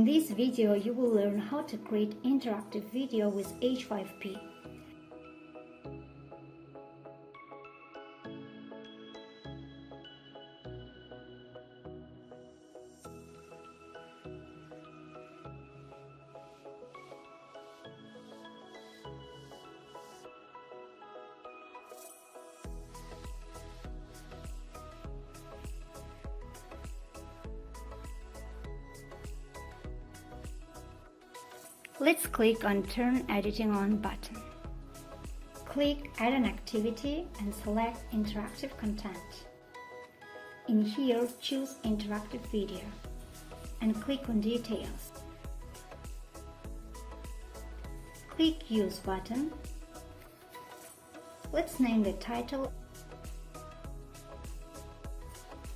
In this video, you will learn how to create interactive video with H5P. Let's click on Turn Editing On button. Click Add an activity and select Interactive Content. In here, choose Interactive Video and click on Details. Click Use button. Let's name the title.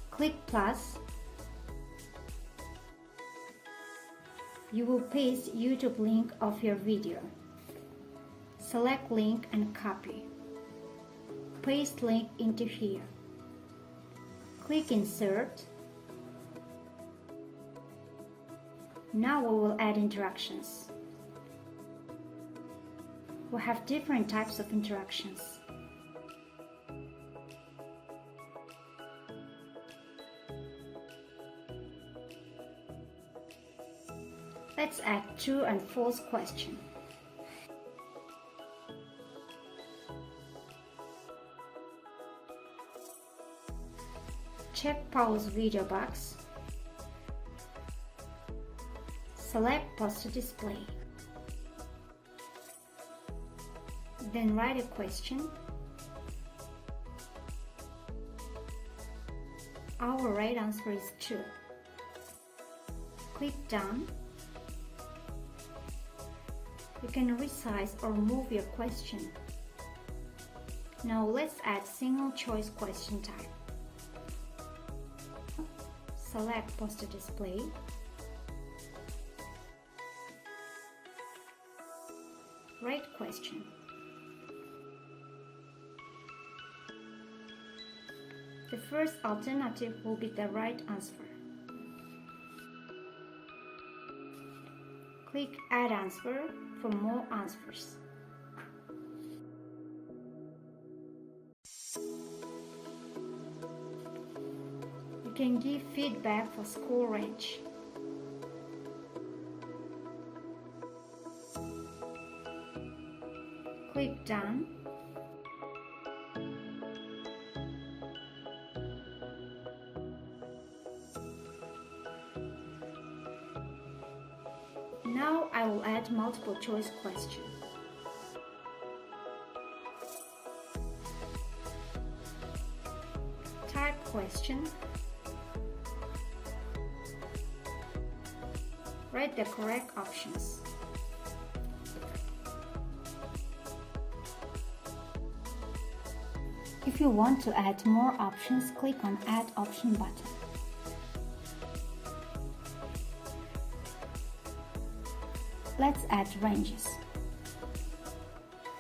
Click plus. You will paste YouTube link of your video. Select link and copy. Paste link into here. Click Insert. Now we will add interactions. We have different types of interactions. Let's add true and false question. Check pause video box. Select pause to display. Then write a question. Our right answer is true. Click Done. You can resize or move your question. Now let's add single choice question type. Select Pause to display. Write question. The first alternative will be the right answer. Click Add Answer for more answers. You can give feedback for score range. Click Done. Now I will add multiple choice question. Type question. Write the correct options. If you want to add more options, click on Add Option button. Let's add ranges.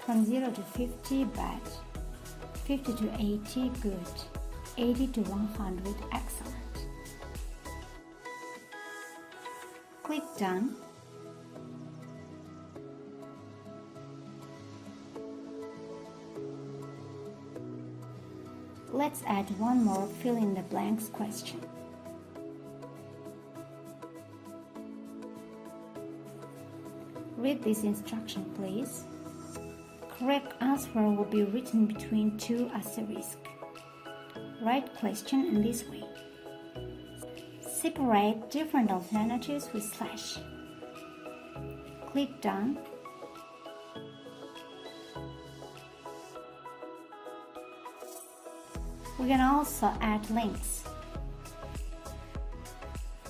From 0 to 50 bad, 50 to 80 good, 80 to 100 excellent. Click Done. Let's add one more fill in the blanks question. Read this instruction, please. Correct answer will be written between two asterisks. Write question in this way. Separate different alternatives with slash. Click Done. We can also add links.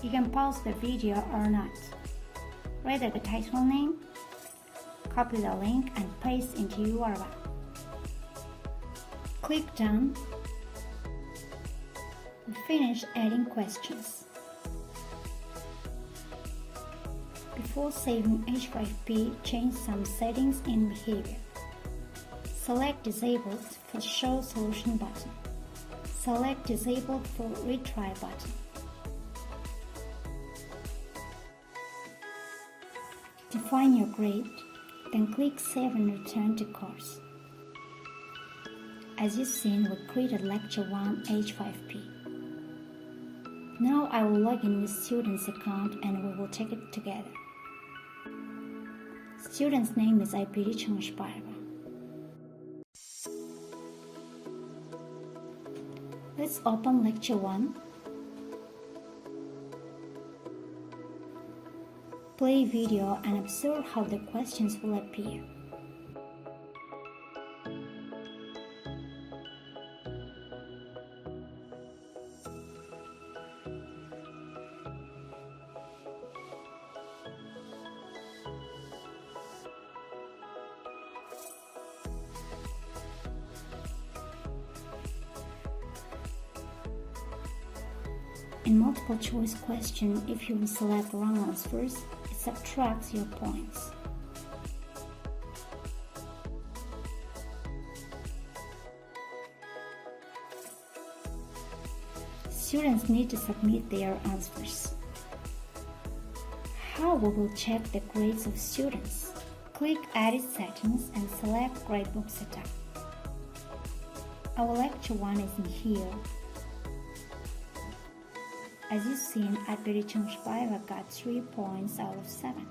You can pause the video or not. Write the title name, copy the link and paste into URL. Click Done. And finish adding questions. Before saving H5P, change some settings in behavior. Select Disabled for Show Solution button. Select Disabled for Retry button. Define your grade, then click Save and return to course. As you've seen, we created Lecture 1 H5P. Now I will log in with student's account and we will check it together. Student's name is Ayperi Changishbayeva. Let's open Lecture 1. Play video and observe how the questions will appear. In multiple choice question, if you will select wrong answers, it subtracts your points. Students need to submit their answers. How we will check the grades of students? Click Edit Settings and select Gradebook Setup. Our Lecture 1 is in here. As you've seen, Ayperi Changishbayeva got 3 points out of 7.